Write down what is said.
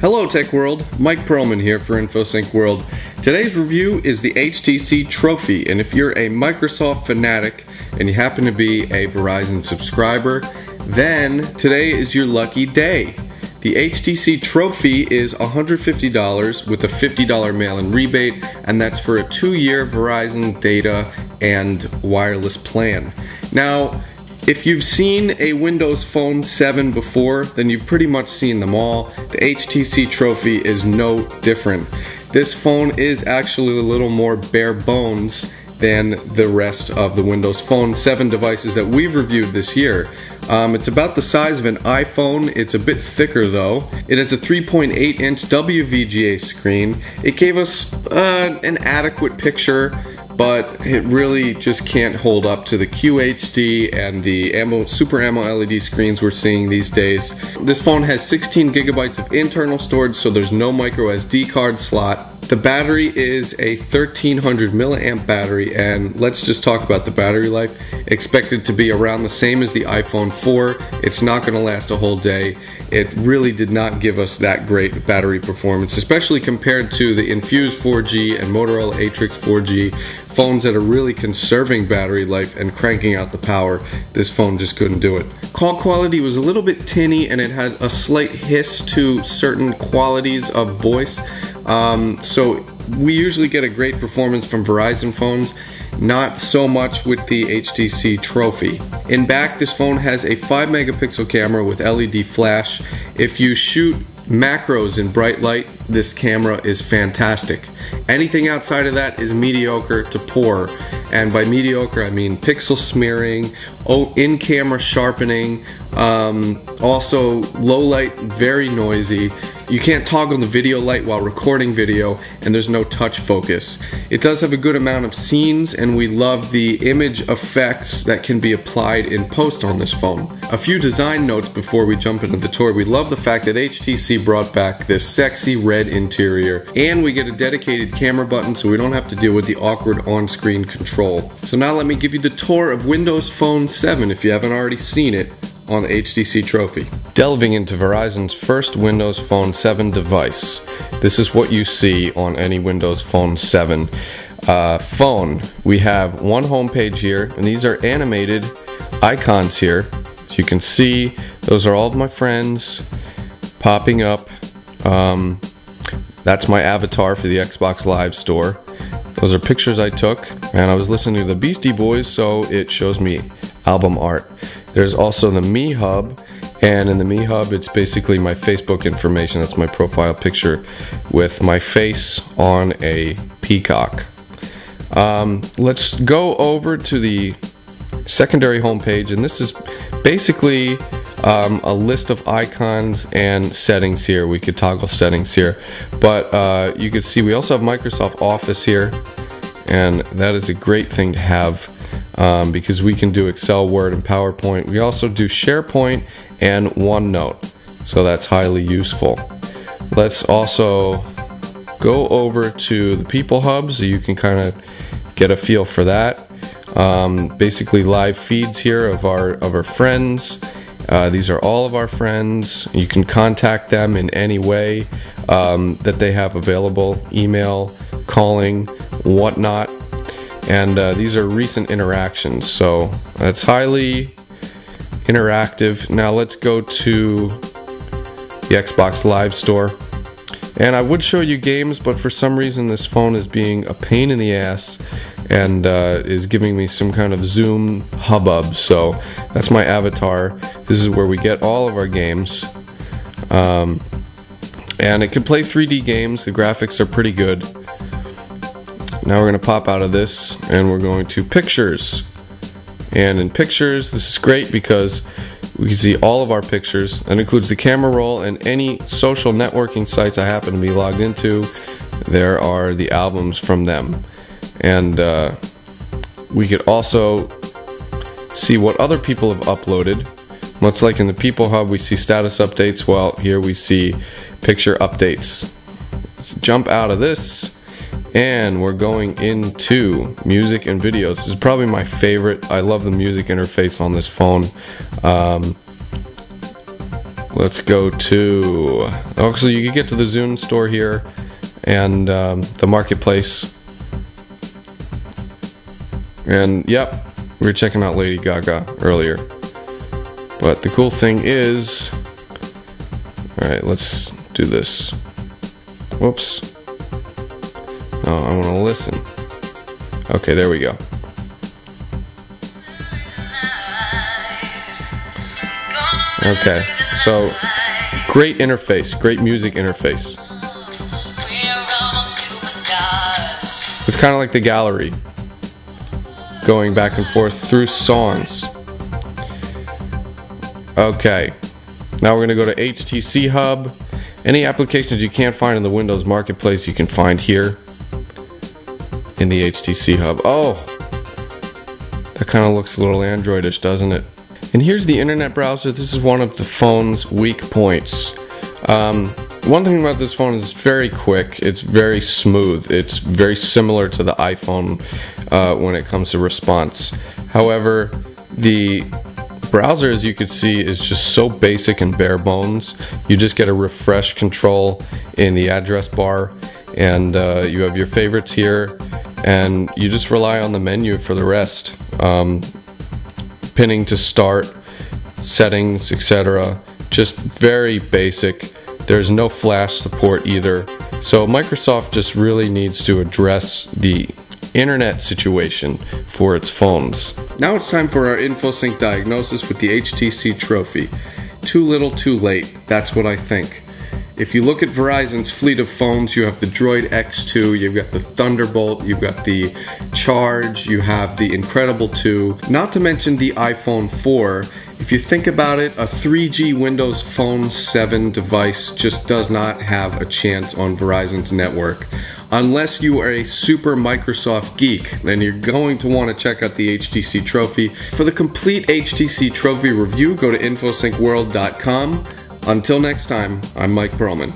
Hello Tech World, Mike Perlman here for InfoSync World. Today's review is the HTC Trophy, and if you're a Microsoft fanatic and you happen to be a Verizon subscriber, then today is your lucky day. The HTC Trophy is $150 with a $50 mail-in rebate, and that's for a 2-year Verizon data and wireless plan. Now, if you've seen a Windows Phone 7 before, then you've pretty much seen them all. The HTC Trophy is no different. This phone is actually a little more bare bones than the rest of the Windows Phone 7 devices that we've reviewed this year. It's about the size of an iPhone. It's a bit thicker though. It has a 3.8-inch WVGA screen. It gave us an adequate picture, but it really just can't hold up to the QHD and the Super AMOLED LED screens we're seeing these days. This phone has 16 gigabytes of internal storage, so there's no micro SD card slot. The battery is a 1300 milliamp battery, and let's just talk about the battery life. Expected to be around the same as the iPhone 4. It's not going to last a whole day. It really did not give us that great battery performance, especially compared to the Infuse 4G and Motorola Atrix 4G, phones that are really conserving battery life and cranking out the power. This phone just couldn't do it. Call quality was a little bit tinny, and it had a slight hiss to certain qualities of voice. So we usually get a great performance from Verizon phones, not so much with the HTC Trophy. In back, this phone has a 5 megapixel camera with LED flash. If you shoot macros in bright light, this camera is fantastic. Anything outside of that is mediocre to poor, and by mediocre I mean pixel smearing, in-camera sharpening, also low light, very noisy. You can't toggle the video light while recording video, and there's no touch focus. It does have a good amount of scenes, and we love the image effects that can be applied in post on this phone. A few design notes before we jump into the tour. We love the fact that HTC brought back this sexy red interior, and we get a dedicated camera button so we don't have to deal with the awkward on-screen control. So now let me give you the tour of Windows Phone 7 if you haven't already seen it on the HTC Trophy. Delving into Verizon's first Windows Phone 7 device. This is what you see on any Windows Phone 7 phone. We have one home page here, and these are animated icons here. So you can see those are all of my friends popping up. That's my avatar for the Xbox Live Store. Those are pictures I took, and I was listening to the Beastie Boys, so it shows me album art. There's also the Me Hub, and in the Me Hub it's basically my Facebook information. That's my profile picture with my face on a peacock. Let's go over to the secondary homepage, and this is basically a list of icons and settings here. We could toggle settings here, but you can see we also have Microsoft Office here, and that is a great thing to have. Because we can do Excel, Word, and PowerPoint. We also do SharePoint and OneNote, so that's highly useful. Let's also go over to the People Hub so you can kind of get a feel for that. Basically live feeds here of our friends. These are all of our friends. You can contact them in any way that they have available, email, calling, whatnot. And these are recent interactions, so that's highly interactive. Now let's go to the Xbox Live Store. And I would show you games, but for some reason this phone is being a pain in the ass and is giving me some kind of zoom hubbub. So that's my avatar. This is where we get all of our games. And it can play 3D games. The graphics are pretty good. Now we're going to pop out of this and we're going to Pictures. And in Pictures, this is great because we can see all of our pictures. That includes the camera roll and any social networking sites I happen to be logged into. There are the albums from them. And we could also see what other people have uploaded. Much like in the People Hub, we see status updates. Well, here we see picture updates. Let's jump out of this. And we're going into music and videos. This is probably my favorite. I love the music interface on this phone. let's go to, actually you can get to the Zune store here and the marketplace. And yep, we were checking out Lady Gaga earlier. But the cool thing is, alright, let's do this. Whoops. Oh, I want to listen. Okay, there we go. Okay, so great interface, great music interface. It's kind of like the gallery, going back and forth through songs. Okay, now we're going to go to HTC Hub. Any applications you can't find in the Windows Marketplace you can find here in the HTC Hub. Oh, that kind of looks a little Androidish, doesn't it? And here's the internet browser. This is one of the phone's weak points. One thing about this phone is it's very quick, it's very smooth, it's very similar to the iPhone when it comes to response. However, the browser, as you can see, is just so basic and bare bones. You just get a refresh control in the address bar, and you have your favorites here, and you just rely on the menu for the rest. Pinning to start, settings, etc. Just very basic. There's no flash support either. So Microsoft just really needs to address the internet situation for its phones. Now it's time for our InfoSync diagnosis with the HTC Trophy. Too little, too late. That's what I think. If you look at Verizon's fleet of phones, you have the Droid X2, you've got the Thunderbolt, you've got the Charge, you have the Incredible 2, not to mention the iPhone 4. If you think about it, a 3G Windows Phone 7 device just does not have a chance on Verizon's network. Unless you are a super Microsoft geek, then you're going to want to check out the HTC Trophy. For the complete HTC Trophy review, go to infosyncworld.com. Until next time, I'm Mike Perlman.